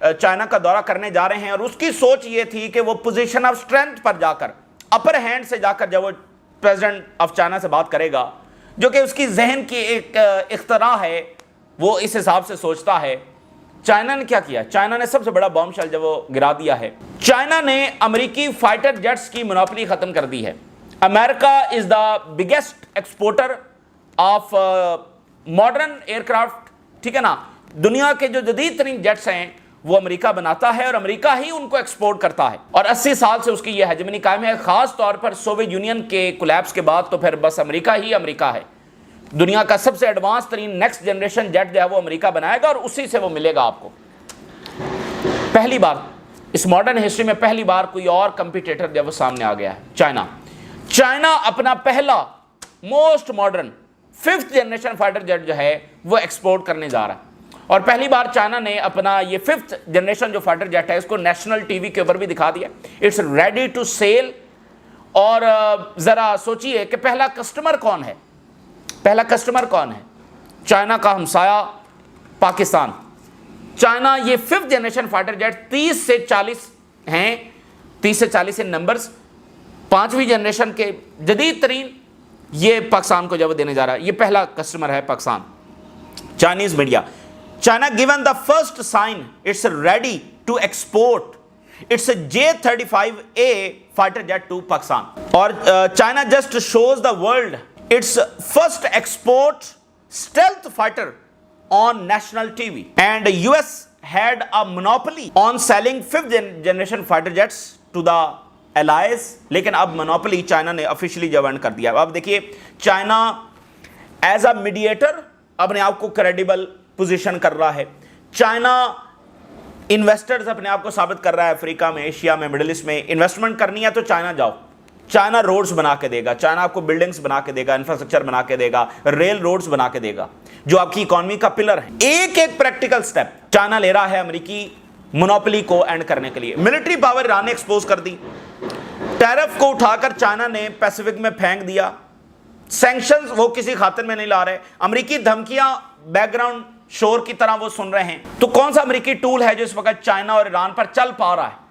China کا دورہ کرنے جا رہے ہیں اور اس کی سوچ یہ تھی کہ وہ پوزیشن آف اسٹرینتھ پر جا کر اپر ہینڈ سے جا کر جب وہ پریزیڈنٹ آف چائنا سے بات کرے گا، جو کہ اس کی ذہن کی ایک اختراع ہے، وہ اس حساب سے سوچتا ہے۔ چائنا نے کیا کیا؟ چائنا نے سب سے بڑا بام شیل جب وہ گرا دیا ہے، چائنا نے امریکی فائٹر جیٹس کی مونوپولی ختم کر دی ہے۔ America is the biggest exporter of modern aircraft, ٹھیک ہے نا، دنیا کے جو جدید ترین جیٹس ہیں وہ امریکہ بناتا ہے اور امریکہ ہی ان کو ایکسپورٹ کرتا ہے، اور 80 سال سے اس کی یہ ہیجمنی قائم ہے، خاص طور پر سوویت یونین کے کولیپس کے بعد تو پھر بس امریکہ ہی امریکہ ہے۔ دنیا کا سب سے ایڈوانس ترین نیکسٹ جنریشن جیٹ جو ہے وہ امریکہ بنائے گا اور اسی سے وہ ملے گا آپ کو۔ پہلی بار اس ماڈرن ہسٹری میں پہلی بار کوئی اور کمپیٹیٹر جب وہ سامنے آ گیا ہے، چائنا اپنا پہلا most modern 5th generation fighter jet جو ہے وہ ایکسپورٹ کرنے جا رہا ہے، اور پہلی بار چائنا نے اپنا یہ 5th جنریشن جو فائٹر جیٹ ہے اس کو نیشنل ٹی وی کے اوپر بھی دکھا دیا، اٹس ریڈی ٹو سیل۔ اور ذرا سوچئے کہ پہلا کسٹمر کون ہے؟ پہلا کسٹمر کون ہے؟ چائنا کا ہمسایہ پاکستان۔ چائنا یہ 5th جنریشن فائٹر جیٹ 30 سے 40 ہیں، 30 سے 40 نمبرز، 5ویں جنریشن کے جدید ترین، یہ پاکستان کو جب دینے جا رہا ہے، یہ پہلا کسٹمر ہے Pakistan. Chinese media, China given the first sign it's ready to export it's a J-35A fighter jet to Pakistan، اور China just shows the world its first export stealth fighter on national TV and US had a monopoly on selling 5th generation fighter jets to the allies، لیکن اب monopoly China نے officially جب and کر دیا۔ اب دیکھیے China as a mediator اپنے آپ کو کریڈیبل پوزیشن کر رہا ہے، چائنا انویسٹرز اپنے آپ کو ثابت کر رہا ہے، افریقہ میں، ایشیا میں، مڈل ایسٹ میں انویسٹمنٹ کرنی ہے تو چائنا جاؤ، چائنا روڈز بنا کے دے گا، چائنا آپ کو بلڈنگز بنا کے دے گا، انفراسٹرکچر بنا کے دے گا، ریل روڈز بنا کے دے گا، جو آپ کی اکانومی کا پلر ہے۔ ایک ایک پریکٹیکل سٹیپ چائنا لے رہا ہے امریکی مونوپلی کو اینڈ کرنے کے لیے۔ ملٹری پاور ایران نے ایکسپوز کر دی، ٹیرف کو اٹھا کر چائنا نے پیسیفک میں پھینک دیا، سینکشنز وہ کسی خاطر میں نہیں لا رہے، امریکی دھمکیاں بیک گراؤنڈ شور کی طرح وہ سن رہے ہیں۔ تو کون سا امریکی ٹول ہے جو اس وقت چائنا اور ایران پر چل پا رہا ہے؟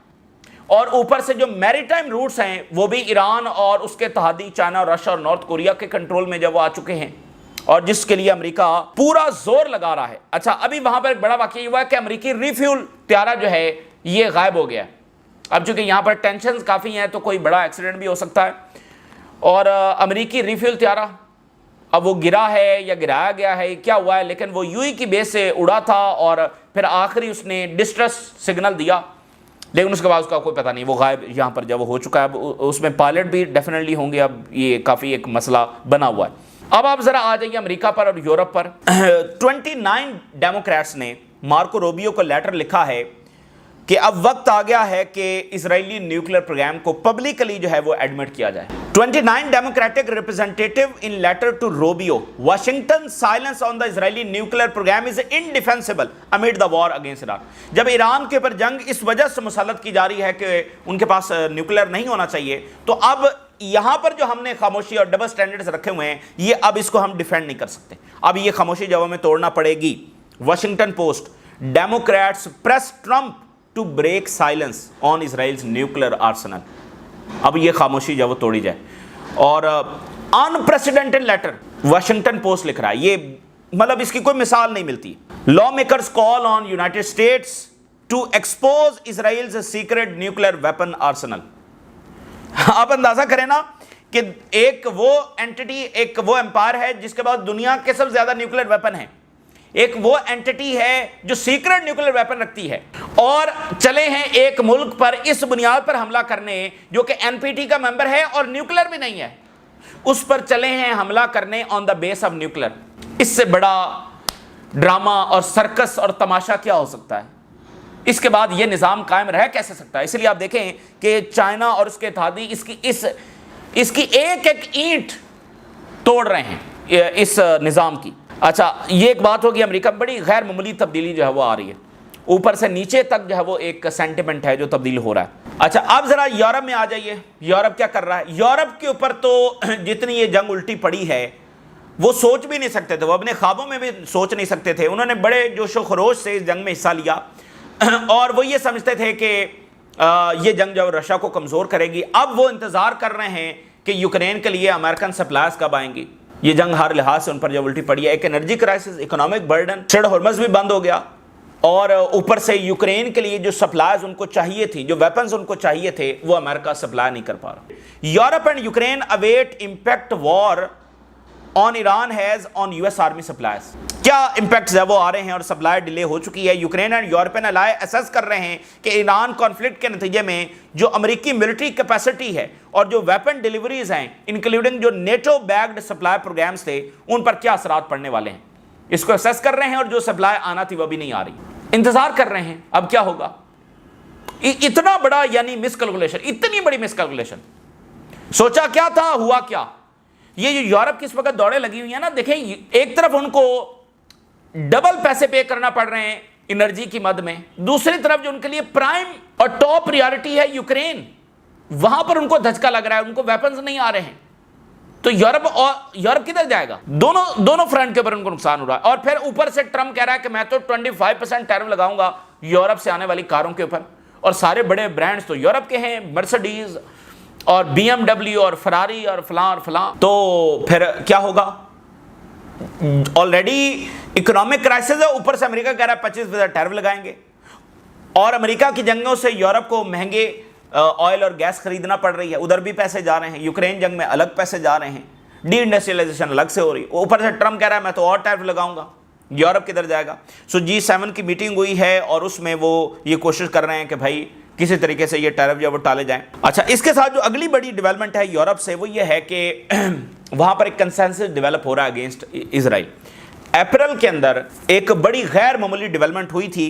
اور اوپر سے جو میری ٹائم روٹس ہیں وہ بھی ایران اور اس کے اتحادی چائنا اور رشیا اور نارتھ کوریا کے کنٹرول میں جب وہ آ چکے ہیں، اور جس کے لیے امریکہ پورا زور لگا رہا ہے۔ اچھا، ابھی وہاں پر ایک بڑا واقعہ یہ ہوا ہے کہ امریکی ریفیول طیارہ جو ہے یہ غائب ہو گیا ہے۔ اب چونکہ یہاں پر ٹینشنز کافی ہیں تو کوئی بڑا ایکسیڈنٹ بھی ہو سکتا ہے، اور امریکی ریفیول طیارہ اب وہ گرا ہے یا گرایا گیا ہے، کیا ہوا ہے، لیکن وہ یو ای کی بیس سے اڑا تھا اور پھر آخری اس نے ڈسٹریس سگنل دیا، لیکن اس کے بعد اس کا کوئی پتہ نہیں، وہ غائب یہاں پر جب وہ ہو چکا ہے۔ اب اس میں پائلٹ بھی ڈیفینیٹلی ہوں گے، اب یہ کافی ایک مسئلہ بنا ہوا ہے۔ اب آپ ذرا آ جائیے امریکہ پر اور یورپ پر۔ 29 ڈیموکریٹس نے مارکو روبیو کو لیٹر لکھا ہے کہ اب وقت آ گیا ہے کہ اسرائیلی نیوکلیر پروگرام کو پبلکلی جو ہے وہ ایڈمٹ کیا جائے۔ 29 Democratic representative in letter to Rubio, Washington silence on the Israeli nuclear program is indefensible amid the war against Iran. جب ایران کے اوپر جنگ اس وجہ سے مسلط کی جا رہی ہے کہ ان کے پاس نیوکلیر نہیں ہونا چاہیے، تو اب یہاں پر جو ہم نے خاموشی اور ڈبل سٹینڈرڈز رکھے ہوئے ہیں، یہ اب اس کو ہم ڈیفینڈ نہیں کر سکتے، اب یہ خاموشی جب ہمیں توڑنا پڑے گی۔ Washington Post, Democrats press Trump to break silence on Israel's nuclear arsenal, اب یہ خاموشی جب وہ توڑی جائے۔ اور انپریسیڈنٹڈ لیٹر واشنگٹن پوسٹ لکھ رہا ہے، یہ مطلب اس کی کوئی مثال نہیں ملتی۔ Lawmakers call on United States to expose Israel's secret nuclear weapon arsenal. آپ اندازہ کریں نا کہ ایک وہ اینٹی، ایک وہ امپائر ہے جس کے بعد دنیا کے سب زیادہ نیوکلیر ویپن ہیں، ایک وہ اینٹی ہے جو سیکرٹ نیوکلیر ویپن رکھتی ہے، اور چلے ہیں ایک ملک پر اس بنیاد پر حملہ کرنے جو کہ این پی ٹی کا ممبر ہے اور نیوکلیر بھی نہیں ہے، اس پر چلے ہیں حملہ کرنے آن دا بیس آف نیوکلیر۔ اس سے بڑا ڈرامہ اور سرکس اور تماشا کیا ہو سکتا ہے؟ اس کے بعد یہ نظام قائم رہ کیسے سکتا ہے؟ اس لیے آپ دیکھیں کہ چائنا اور اس کے اتحادی اس کی ایک ایک اینٹ توڑ رہے ہیں اس نظام کی۔ اچھا، یہ ایک بات ہوگی، امریکہ میں بڑی غیر معمولی تبدیلی جو ہے وہ آ رہی ہے، اوپر سے نیچے تک جو ہے وہ ایک سینٹیمنٹ ہے جو تبدیل ہو رہا ہے۔ اچھا، اب ذرا یورپ میں آ جائیے، یورپ کیا کر رہا ہے؟ یورپ کے اوپر تو جتنی یہ جنگ الٹی پڑی ہے وہ سوچ بھی نہیں سکتے تھے، وہ اپنے خوابوں میں بھی سوچ نہیں سکتے تھے، انہوں نے بڑے جوش و خروش سے اس جنگ میں حصہ لیا۔ اور وہ یہ سمجھتے تھے کہ یہ جنگ جو رشیا کو کمزور کرے گی. اب وہ انتظار کر رہے ہیں کہ یوکرین کے لیے امریکن سپلائز کب آئیں گی. یہ جنگ ہر لحاظ سے ان پر جو الٹی پڑی ہے. ایک energy crisis, economic burden, Strait of Hormuz بھی بند ہو گیا, اور اوپر سے یوکرین کے لیے جو سپلائز ان کو چاہیے تھی, جو ویپنز ان کو چاہیے تھے, وہ امریکہ سپلائی نہیں کر پا رہا. Europe and Ukraine await impact war on Iran has on U S army supplies. کیا امپیکٹس ہے وہ آ رہے ہیں اور سپلائی ڈیلے ہو چکی ہے. Ukraine and European Allai assess کر رہے ہیں کہ ایران کانفلکٹ کے نتیجے میں جو امریکی ملٹری کیپیسٹی ہے اور جو ویپن ڈیلیوریز ہیں انکلوڈنگ جو نیٹو بیکڈ سپلائی پروگرامز تھے, ان پر کیا اثرات پڑنے والے ہیں. اس کو اسیس کر رہے ہیں, اور جو سپلائی آنا تھی وہ بھی نہیں آ رہی. انتظار کر رہے ہیں اب کیا ہوگا. اتنا بڑا یعنی مس کیلکولیشن, اتنی بڑی مس کیلکولیشن. سوچا کیا تھا, ہوا کیا. یہ جو یورپ کی اس وقت دوڑیں لگی ہوئی ہیں نا, دیکھیں ایک طرف ان کو ڈبل پیسے پے کرنا پڑ رہے ہیں انرجی کی مد میں, دوسری طرف جو ان کے لیے پرائم اور ٹاپ پریارٹی ہے یوکرین, وہاں پر ان کو دھچکا لگ رہا ہے, ان کو ویپنز نہیں آ رہے ہیں. تو یورپ کدھر جائے گا. دونوں فرنٹ کے اوپر ان کو نقصان ہو رہا ہے. اور پھر اوپر سے ٹرمپ کہہ رہا ہے کہ میں تو 25% ٹیرف لگاؤں گا یورپ سے آنے والی کاروں کے اوپر, اور سارے بڑے برانڈز تو یورپ کے ہیں, مرسڈیز اور بی ایم ڈبلیو اور فراری اور فلاں اور فلاں. تو پھر کیا ہوگا. آلریڈی اکنامک کرائسس ہے, اوپر سے امریکہ کہہ رہا ہے 25% ٹیرف لگائیں گے, اور امریکہ کی جنگوں سے یورپ کو مہنگے آئل اور گیس خریدنا پڑ رہی ہے, ادھر بھی پیسے جا رہے ہیں. یوکرین جنگ میں الگ پیسے جا رہے ہیں, ڈی انڈسٹریلائزیشن الگ سے ہو رہی ہے. اوپر سے ٹرمپ کہہ رہا ہے میں تو اور ٹیرف لگاؤں گا. یورپ کدھر جائے گا. سو G7 کی میٹنگ ہوئی ہے, اور اس میں وہ یہ کوشش کر رہے ہیں کہ بھائی کسی طریقے سے یہ ٹیرف جو وہ ٹالے جائیں. اچھا, اس کے ساتھ جو اگلی بڑی ڈیولپمنٹ ہے یورپ سے, وہ یہ ہے کہ وہاں پر ایک کنسنسس ڈیولپ ہو رہا ہے اگینسٹ اسرائیل. اپریل کے اندر ایک بڑی غیر معمولی ڈیولپمنٹ ہوئی تھی.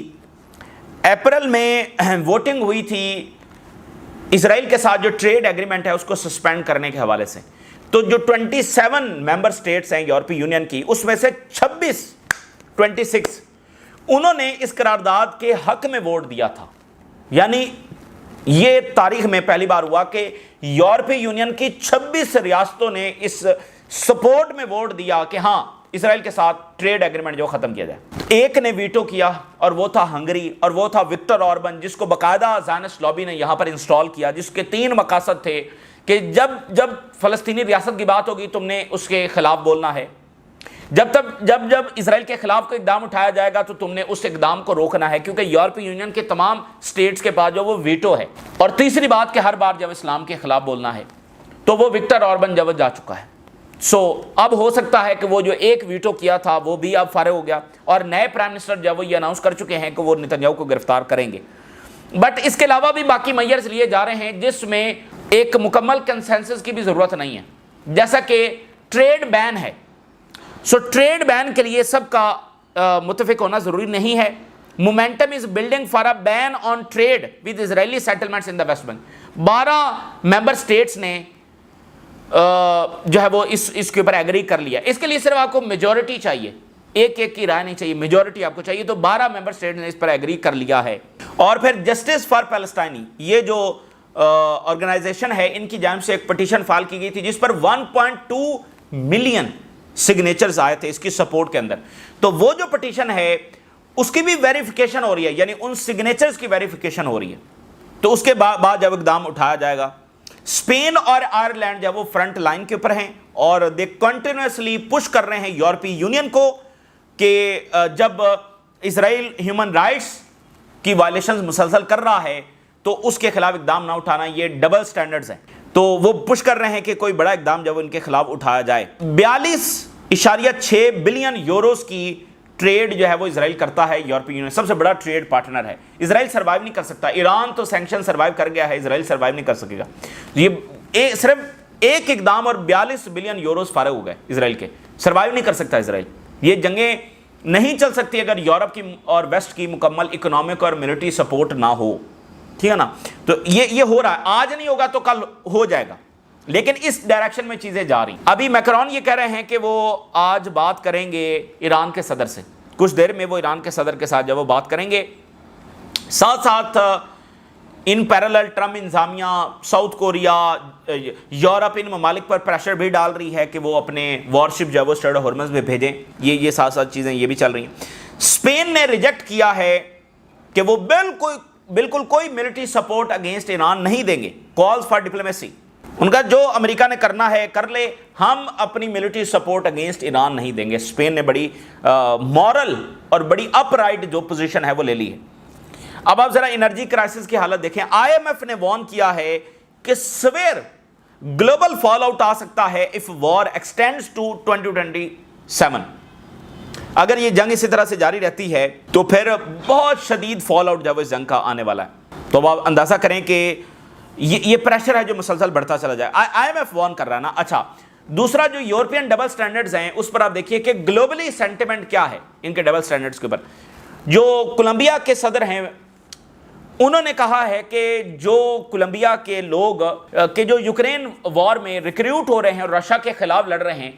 اپریل میں ووٹنگ ہوئی تھی اسرائیل کے ساتھ جو ٹریڈ ایگریمنٹ ہے اس کو سسپینڈ کرنے کے حوالے سے. تو جو 27 ممبر سٹیٹس ہیں یورپی یونین کی, اس میں سے 26 انہوں نے اس قرارداد کے حق میں ووٹ دیا تھا. یعنی یہ تاریخ میں پہلی بار ہوا کہ یورپی یونین کی 26 ریاستوں نے اس سپورٹ میں ووٹ دیا کہ ہاں اسرائیل کے ساتھ ٹریڈ ایگریمنٹ جو ختم کیا جائے. ایک نے ویٹو کیا, اور وہ تھا ہنگری, اور وہ تھا وکٹر اوربن, جس کو باقاعدہ زائنسٹ لابی نے یہاں پر انسٹال کیا, جس کے 3 مقاصد تھے کہ جب فلسطینی ریاست کی بات ہوگی تم نے اس کے خلاف بولنا ہے, جب اسرائیل کے خلاف کوئی اقدام اٹھایا جائے گا تو تم نے اس اقدام کو روکنا ہے, کیونکہ یورپی یونین کے تمام سٹیٹس کے پاس جو وہ ویٹو ہے. اور تیسری بات کہ ہر بار جب اسلام کے خلاف بولنا ہے, تو وہ وکٹر اوربن جب جا چکا ہے. سو اب ہو سکتا ہے کہ وہ جو ایک ویٹو کیا تھا وہ بھی اب فارغ ہو گیا, اور نئے پرائم منسٹر جب وہ یہ اناؤنس کر چکے ہیں کہ وہ نتنیاہو کو گرفتار کریں گے. بٹ اس کے علاوہ بھی باقی میئرز لیے جا رہے ہیں جس میں ایک مکمل کنسنسس کی بھی ضرورت نہیں ہے, جیسا کہ ٹریڈ بین ہے. سو ٹریڈ بین کے لیے سب کا متفق ہونا ضروری نہیں ہے. Momentum is building for a ban on trade with Israeli settlements in the West Bank. 12 member states نے جو ہے وہ اس کے اوپر ایگری کر لیا. اس کے لیے صرف آپ کو میجورٹی چاہیے, ایک کی رائے نہیں چاہیے, میجورٹی آپ کو چاہیے. تو 12 ممبر سٹیٹ نے اس پر ایگری کر لیا ہے. اور پھر جسٹس فار پیلسٹائنی, یہ جو آرگنائزیشن ہے, ان کی جانب سے ایک پٹیشن فائل کی گئی تھی جس پر 1.2 ملین سگنیچرز آئے تھے اس کی سپورٹ کے اندر. تو وہ جو پٹیشن ہے اس کی بھی ویریفیکیشن ہو رہی ہے, یعنی ان سگنیچرز کی ویریفیکیشن ہو رہی ہے. تو اس کے بعد جب اقدام اٹھایا جائے گا. اسپین اور آئرلینڈ جب وہ فرنٹ لائن کے اوپر ہیں, اور دے کنٹینیوسلی پش کر رہے ہیں یورپی یونین کو کہ جب اسرائیل ہیومن رائٹس کی وائلیشنز مسلسل کر رہا ہے تو اس کے خلاف اقدام نہ اٹھانا. یہ ڈبل سٹینڈرڈز ہیں, تو وہ پش کر رہے ہیں کہ کوئی بڑا اقدام جب ان کے خلاف اٹھایا جائے. 42.6 بلین یوروز کی ٹریڈ جو ہے وہ اسرائیل کرتا ہے. یورپی یونین سب سے بڑا ٹریڈ پارٹنر ہے. اسرائیل سروائیو نہیں کر سکتا. ایران تو سینکشن سروائیو کر گیا ہے, اسرائیل سروائیو نہیں کر سکے گا. یہ صرف ایک اقدام اور 42 بلین یوروز فارغ ہو گئے اسرائیل کے. سروائیو نہیں کر سکتا اسرائیل. یہ جنگیں نہیں چل سکتی اگر یورپ کی اور ویسٹ کی مکمل اکنامک اور ملٹری سپورٹ نہ ہو. ٹھیک ہے نا. تو یہ ہو رہا ہے, آج نہیں ہوگا تو کل ہو جائے گا, لیکن اس ڈائریکشن میں چیزیں جا رہی ہیں. ابھی میکرون یہ کہہ رہے ہیں کہ وہ آج بات کریں گے ایران کے صدر سے. کچھ دیر میں وہ ایران کے صدر کے ساتھ جب وہ بات کریں گے, ساتھ ساتھ ان پیرالل ٹرمپ انتظامیہ ساؤتھ کوریا یورپ ان ممالک پر پریشر بھی ڈال رہی ہے کہ وہ اپنے وارشپ جو ہے وہ اسٹریٹ آف ہارمز میں بھیجیں. یہ ساتھ ساتھ چیزیں یہ بھی چل رہی ہیں. اسپین نے ریجیکٹ کیا ہے کہ وہ بالکل کوئی ملٹری سپورٹ اگینسٹ ایران نہیں دیں گے. کالز فار ڈپلومیسی, ان کا جو امریکہ نے کرنا ہے کر لے, ہم اپنی ملٹری سپورٹ اگینسٹ ایران نہیں دیں گے. اسپین نے بڑی مورل اور بڑی اپ رائٹ جو پوزیشن ہے وہ لے لی ہے. اب آپ ذرا انرجی کرائسس کی حالت دیکھیں. آئی ایم ایف نے وارن کیا ہے کہ سویر گلوبل فال آؤٹ آ سکتا ہے if war extends to 2027. اگر یہ جنگ اسی طرح سے جاری رہتی ہے تو پھر بہت شدید فال آؤٹ جب اس جنگ کا آنے والا ہے. تو آپ اندازہ کریں کہ یہ پریشر ہے جو مسلسل بڑھتا چلا جائے. آئی ایم ایف وارن کر رہا ہے نا. اچھا, دوسرا جو یورپین ڈبل سٹینڈرڈز ہیں اس پر آپ دیکھیے کہ گلوبلی سینٹیمنٹ کیا ہے ان کے ڈبل سٹینڈرڈز کے اوپر. جو کولمبیا کے صدر ہیں انہوں نے کہا ہے کہ جو کولمبیا کے لوگ کہ جو یوکرین وار میں ریکریوٹ ہو رہے ہیں اور رشیا کے خلاف لڑ رہے ہیں,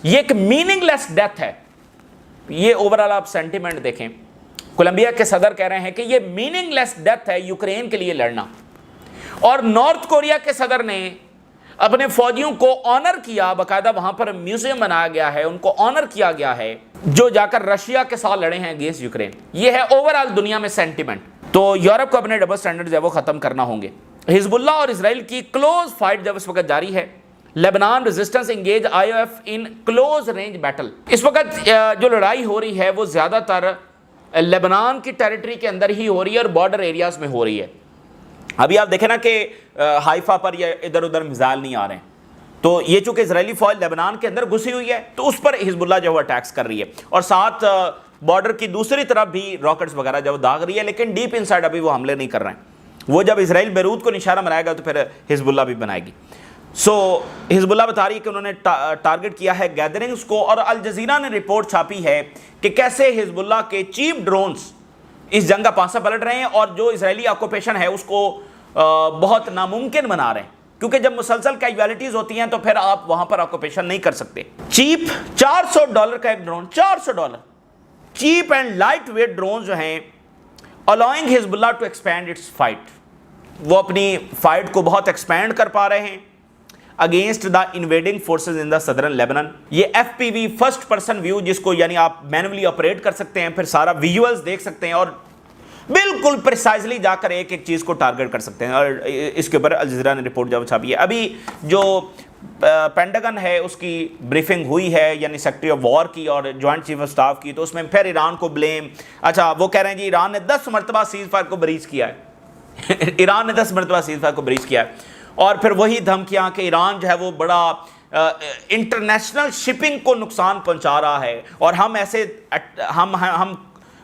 یہ ایک میننگ لیس ڈیتھ ہے. یہ اوورال آپ سینٹیمنٹ دیکھیں, کولمبیا کے صدر کہہ رہے ہیں کہ یہ میننگ لیس ڈیتھ ہے یوکرین کے لیے لڑنا. اور نارتھ کوریا کے صدر نے اپنے فوجیوں کو آنر کیا, باقاعدہ وہاں پر میوزیم بنایا گیا ہے, ان کو آنر کیا گیا ہے جو جا کر رشیا کے ساتھ لڑے ہیں اگینسٹ یوکرین. یہ ہے اوورال دنیا میں سینٹیمنٹ. تو یورپ کو اپنے ڈبل سٹینڈرڈز ہے وہ ختم کرنا ہوں گے. حزب اللہ اور اسرائیل کی کلوز فائٹ جب اس وقت جاری ہے. لیبنان ریزسٹنس انگیج آئی او ایف ان کلوز رینج بیٹل. اس وقت جو لڑائی ہو رہی ہے وہ زیادہ تر لیبنان کی ٹیریٹری کے اندر ہی ہو رہی ہے اور بارڈر ایریاز میں ہو رہی ہے. ابھی آپ دیکھیں نا کہ ہائفا پر یا ادھر ادھر میزائل نہیں آ رہے ہیں, تو یہ چونکہ اسرائیلی فوج لیبنان کے اندر گھسی ہوئی ہے تو اس پر حزب اللہ جو ہے اٹیکس کر رہی ہے, اور ساتھ بارڈر کی دوسری طرف بھی راکٹس وغیرہ جو داغ رہی ہے, لیکن ڈیپ انسائڈ ابھی وہ حملے نہیں کر رہے ہیں. وہ جب اسرائیل بیروت کو نشانہ بنائے گا تو پھر حزب اللہ بھی بنائے گی. سو حزب اللہ بتا رہی ہے کہ انہوں نے ٹارگٹ کیا ہے گیدرنگز کو, اور الجزیرہ نے رپورٹ چھاپی ہے کہ کیسے حزب اللہ کے چیپ ڈرونز اس جنگ کا پانسا پلٹ رہے ہیں اور جو اسرائیلی آکوپیشن ہے اس کو بہت ناممکن بنا رہے ہیں, کیونکہ جب مسلسل کیجویلٹیز ہوتی ہیں تو پھر آپ وہاں پر آکوپیشن نہیں کر سکتے. چیپ $400 کا ایک drone, $400 cheap and light weight drone جو ہیں allowing Hezbollah to expand its fight. وہ اپنی فائٹ کو بہت ایکسپینڈ کر پا رہے ہیں against the invading forces in the southern Lebanon. یہ F P V first person view جس کو یعنی آپ مینولی آپریٹ کر سکتے ہیں, پھر سارا ویژولز دیکھ سکتے ہیں اور بالکل پریسائزلی جا کر ایک ایک چیز کو ٹارگٹ کر سکتے ہیں. اور اس کے اوپر الجزیرہ نے رپورٹ جب چھاپی ہے. ابھی جو پینٹاگن ہے اس کی بریفنگ ہوئی ہے, یعنی سیکرٹری آف وار کی اور جوائنٹ چیف آف سٹاف کی, تو اس میں پھر ایران کو بلیم. اچھا, وہ کہہ رہے ہیں جی ایران نے 10 مرتبہ سیز فائر کو بریچ کیا ہے. ایران نے 10 مرتبہ سیز فائر کو بریچ کیا ہے, اور پھر وہی دھمکیاں کہ ایران جو ہے وہ بڑا انٹرنیشنل شپنگ کو نقصان پہنچا رہا ہے اور ہم ایسے ہم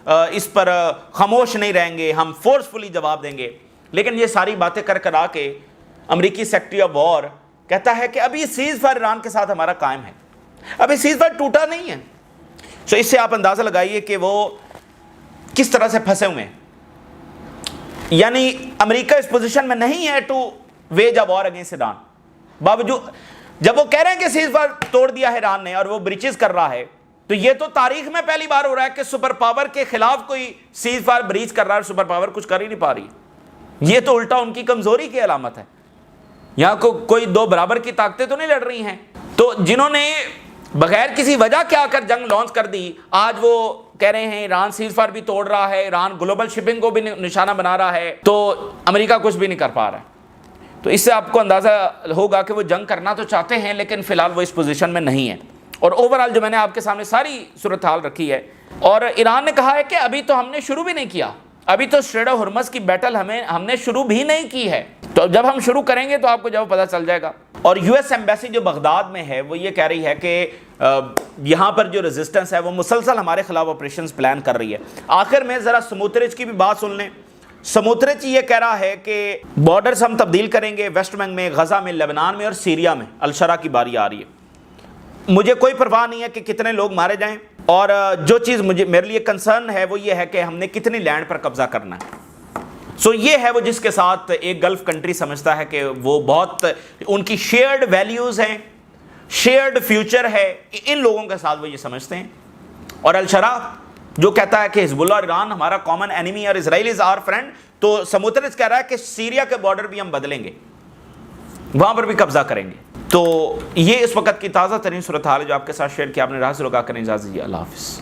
اس پر خاموش نہیں رہیں گے, ہم فورسفلی جواب دیں گے. لیکن یہ ساری باتیں کر آ کے امریکی سیکرٹری آف وار کہتا ہے کہ ابھی سیز فائر ایران کے ساتھ ہمارا قائم ہے, ابھی سیز فائر ٹوٹا نہیں ہے. سو اس سے آپ اندازہ لگائیے کہ وہ کس طرح سے پھنسے ہوئے ہیں. یعنی امریکہ اس پوزیشن میں نہیں ہے to wage a war against Iran. باوجود جب وہ کہہ رہے ہیں کہ سیز فائر توڑ دیا ہے ایران نے اور وہ بریچز کر رہا ہے, تو یہ تو تاریخ میں پہلی بار ہو رہا ہے کہ سپر پاور کے خلاف کوئی سیز فائر بریچ کر رہا ہے اور سپر پاور کچھ کر ہی نہیں پا رہی. یہ تو الٹا ان کی کمزوری کی علامت ہے. یہاں کوئی دو برابر کی طاقتیں تو نہیں لڑ رہی ہیں. تو جنہوں نے بغیر کسی وجہ کے آ کر جنگ لانچ کر دی, آج وہ کہہ رہے ہیں ایران سیز فائر بھی توڑ رہا ہے, ایران گلوبل شپنگ کو بھی نشانہ بنا رہا ہے, تو امریکہ کچھ بھی نہیں کر پا رہا ہے. تو اس سے آپ کو اندازہ ہوگا کہ وہ جنگ کرنا تو چاہتے ہیں لیکن فی الحال وہ اس پوزیشن میں نہیں ہے. اور اوورال جو میں نے آپ کے سامنے ساری صورتحال رکھی ہے, اور ایران نے کہا ہے کہ ابھی تو ہم نے شروع بھی نہیں کیا, ابھی تو اسٹریٹ آف ہرمز کی بیٹل ہم نے شروع بھی نہیں کی ہے. تو جب ہم شروع کریں گے تو آپ کو جب پتہ چل جائے گا. اور یو ایس ایمبیسی جو بغداد میں ہے وہ یہ کہہ رہی ہے کہ یہاں پر جو ریزسٹنس ہے وہ مسلسل ہمارے خلاف آپریشنز پلان کر رہی ہے. آخر میں ذرا سموترچ کی بھی بات سن لیں. سموترچ یہ کہہ رہا ہے کہ بارڈرز ہم تبدیل کریں گے, ویسٹ بینک میں, غزہ میں, لبنان میں اور سیریا میں. الشرا کی باری آ رہی ہے. مجھے کوئی پرواہ نہیں ہے کہ کتنے لوگ مارے جائیں, اور جو چیز میرے لیے کنسرن ہے وہ یہ ہے کہ ہم نے کتنی لینڈ پر قبضہ کرنا ہے. سو یہ ہے وہ جس کے ساتھ ایک گلف کنٹری سمجھتا ہے کہ وہ بہت ان کی شیئرڈ ویلیوز ہیں, شیئرڈ فیوچر ہے, ان لوگوں کے ساتھ وہ یہ سمجھتے ہیں. اور الشرا جو کہتا ہے کہ حزب اللہ اور ایران ہمارا کامن اینیمی اور اسرائیل از آور فرینڈ, تو سموترچ کہہ رہا ہے کہ سیریا کے بارڈر بھی ہم بدلیں گے, وہاں پر بھی قبضہ کریں گے. تو یہ اس وقت کی تازہ ترین صورتحال ہے جو آپ کے ساتھ شیئر کیا. آپ نے راز لگا کر اجازت دی. اللہ حافظ.